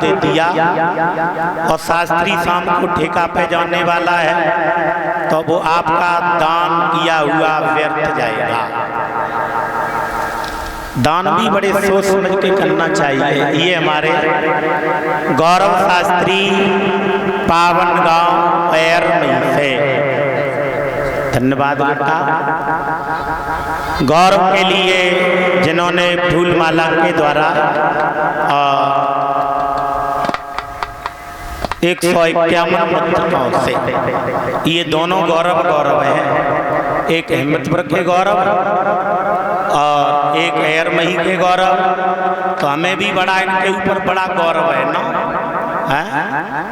दे दिया और शास्त्री शाम को ठेका पे जाने वाला है तो वो आपका दान किया हुआ व्यर्थ जाएगा। दान भी बड़े सोच समझ के करना चाहिए। ये हमारे गौरव शास्त्री पावन गांव पैर में से धन्यवाद बेटा। गौरव के लिए जिन्होंने फूल माला के द्वारा 151 मुद्राओं से ये दोनों गौरव हैं, एक हिम्मतपुर के गौरव और एक एरमही के गौरव। तो हमें भी बड़ा इनके ऊपर बड़ा गौरव है ना, है?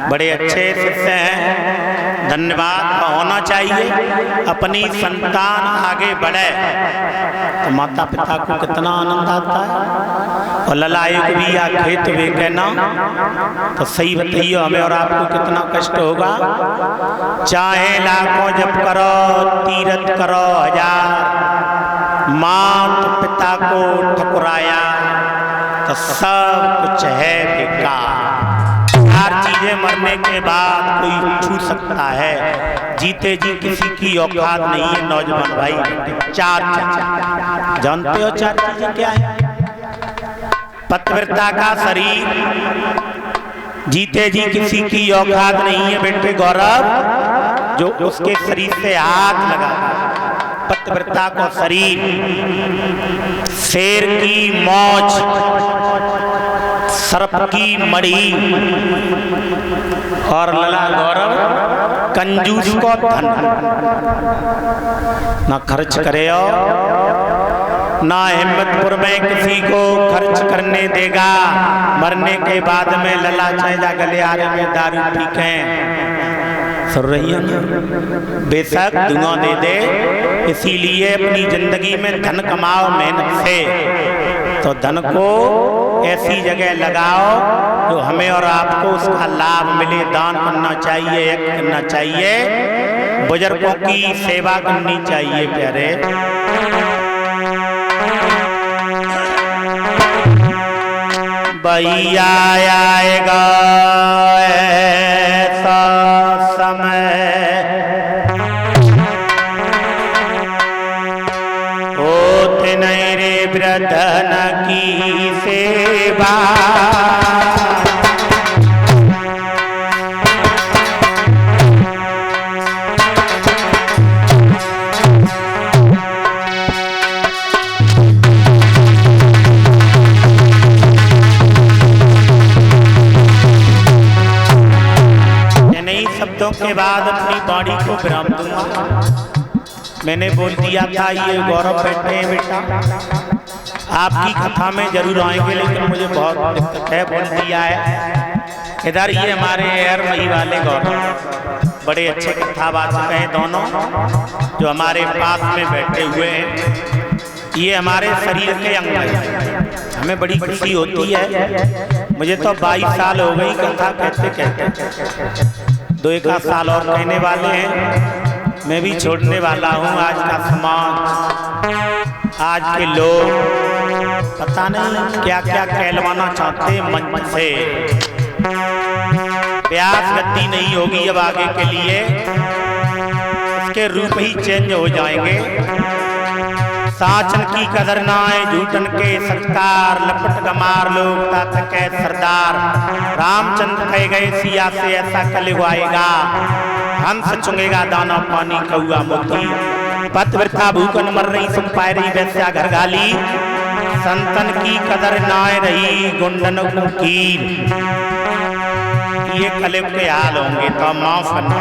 बड़े अच्छे शिष्य हैं, धन्यवाद होना चाहिए। अपनी संतान आगे बढ़े तो माता पिता को कितना आनंद आता है। और ललायक भी या खेत वे कहना तो सही बताइए हमें और आपको कितना कष्ट होगा। चाहे लाखों जप करो तीरथ करो हजार, मात पिता को ठकुराया तो सब कुछ है बेकार। चार चीजें मरने के बाद कोई छू सकता है, जीते जी किसी की औकात नहीं है। नौजवान भाई चार चीजें जानते हो? चार चीजें क्या है? पतिव्रता का शरीर, जीते जी किसी की औकात नहीं है बेटे गौरव, जो उसके शरीर से हाथ लगा। पतिव्रता को शरीर, शेर की मौज, सर्प की मड़ी और लला गौरव कंजूस को धन। ना खर्च करे और ना हिम्मतपुर में किसी को खर्च करने देगा। मरने के बाद में लला चाहे गले आरे में दारू पीके सुन रही है ना, बेशक दुआ दे दे। इसीलिए अपनी जिंदगी में धन कमाओ मेहनत से, तो धन को ऐसी जगह लगाओ जो हमें और आपको उसका लाभ मिले। दान करना चाहिए, यज्ञ करना चाहिए, बुजुर्गों की सेवा करनी चाहिए प्यारे। भैया आएगा ऐसा समय, होते नहीं रे वृद्धन की सेवा। शब्दों के बाद अपनी बाड़ी को विराम दूंगा। मैंने बोल दिया था ये गौरव बैठे हैं बेटा, आपकी कथा में जरूर आएंगे, लेकिन मुझे बहुत दिक्कत है, बोल दिया है। इधर ये हमारे एरमही वाले गौरव बड़े अच्छे कथावाचक हैं दोनों, जो हमारे पास में बैठे हुए हैं। ये हमारे शरीर के अंग हैं, हमें बड़ी खुशी होती है। मुझे तो 22 साल हो गई कथा कहते कहते, 2-1 साल और कहने वाले हैं। मैं भी छोड़ने वाला हूँ। आज का समाज, आज के लोग पता नहीं क्या क्या कहलवाना चाहते मंच से। ब्यास गति नहीं होगी अब आगे के लिए, उसके रूप ही चेंज हो जाएंगे। साचन की कदर ना है झूठन के सत्कार, लपट गमार लोग तात के सरदार। रामचंद्र कह गए सिया से ऐसा कलयुग आएगा, हंस चुंगेगा दाना पानी कौआ मोती। पतिव्रता भूखन मर रही सुन पाए रही वैस्या घर गाली, संतन की कदर ना रही गुंडन को कील। ये कलयुग के हाल होंगे तो माफ करना।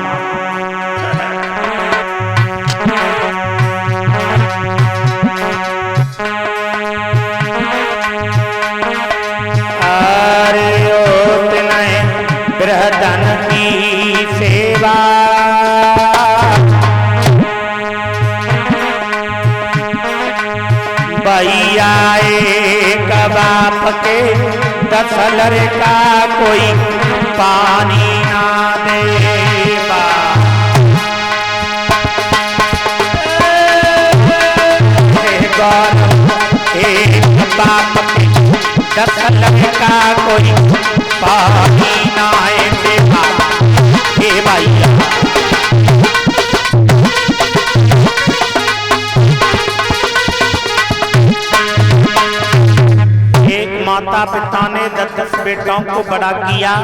धन की सेवा, भैया एक बाप के 10 लड़का कोई पानी ना देवा। एक बाप के 10 लड़का कोई पानी नाए देवा हे भैया। एक माता पिता ने 10 बेटों को बड़ा किया,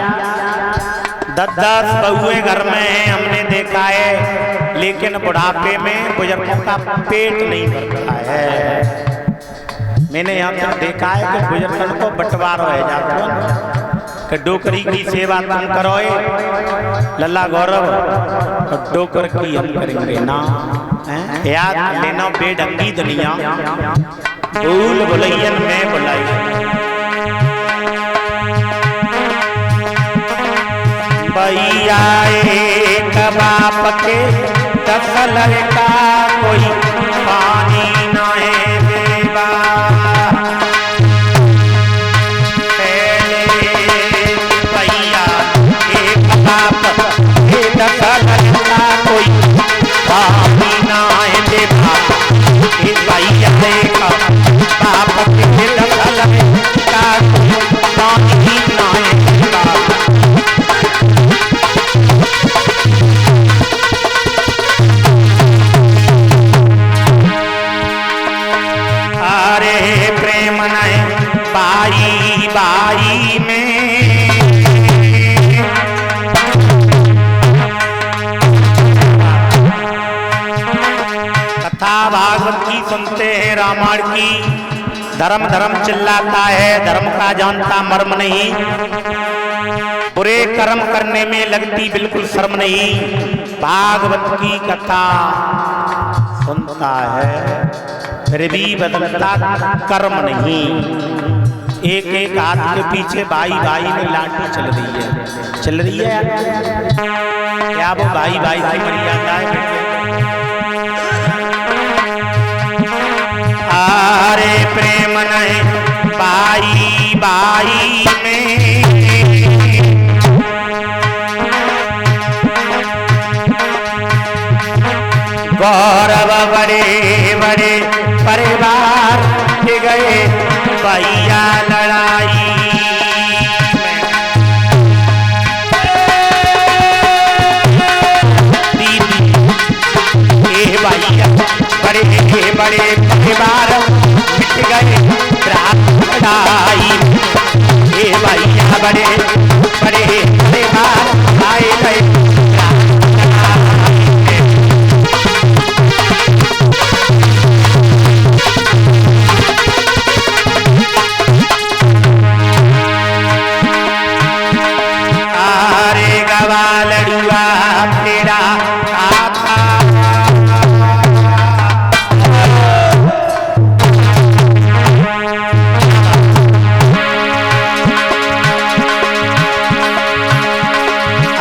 10 बहुएं घर में हैं, हमने देखा है, लेकिन बुढ़ापे में बुजुर्गों का पेट नहीं भरता है। मैंने यहाँ तक देखा है कि बुजुर्गों को बंटवारा हो जाता है कि डोकरी की सेवा तुम करो लल्ला गौरव और डोकर की हम करेंगे ना। याद लेना बेढंगी दुनिया भूल भुलैयन में बुलाई। भैया एक बाप के 10 लड़का कोई पानी नाए देवा। भैया एक बाप के 10 लड़का कोई पानी नाए देवा। भैया एक बाप के 10 लड़का कोई पानी नाए देवा। प्रेम नहीं बाई बाई में कथा भागवत की सुनते हैं, रामायण की। धर्म धर्म चिल्लाता है, धर्म का जानता मर्म नहीं। बुरे कर्म करने में लगती बिल्कुल शर्म नहीं। भागवत की कथा सुनता है फिर भी बदलता कर्म नहीं। एक एक हाथ के पीछे भाई भाई में लाठी चल रही है, चल रही है क्या? वो भाई भाई से मरी जाता है। अरे प्रेम नहीं बाई बाई में गौरव बड़े बड़े परिवार के गए भैया लड़ाई दीदी हे भैया बड़े बड़े परिवार मिट गए रात लड़ाई। हे भैया बड़े बड़े परिवार आए गए लड़ुआ तेरा आता।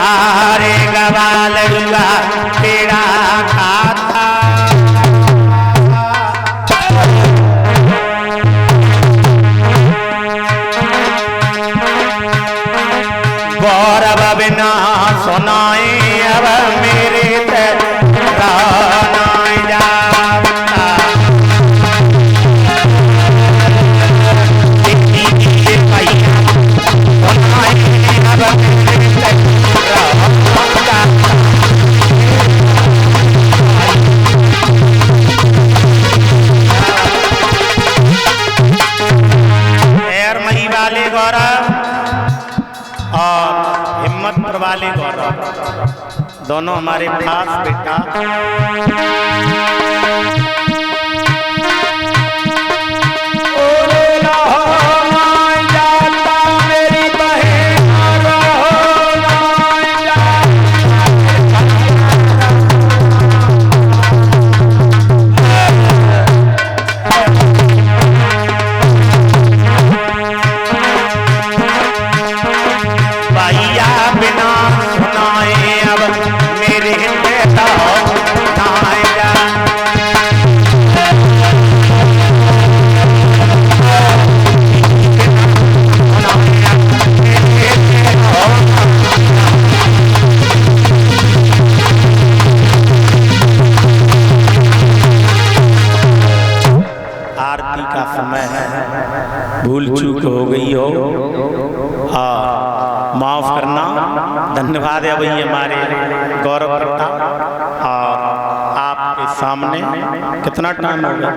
आरे गवा लड़ुआ तेरा खाता। गौरव बिना सुनाए अब मेरे तराना जाता। सुनाए अब मेरे तराना जाता। एर मही वाले गौरव और हिम्मतपुर वाले गौरव दोनों हमारे खास बेटा। माफ़ करना। धन्यवाद है भैया हमारे गौरव प्रताप। और आपके सामने कितना टाइम हो गया?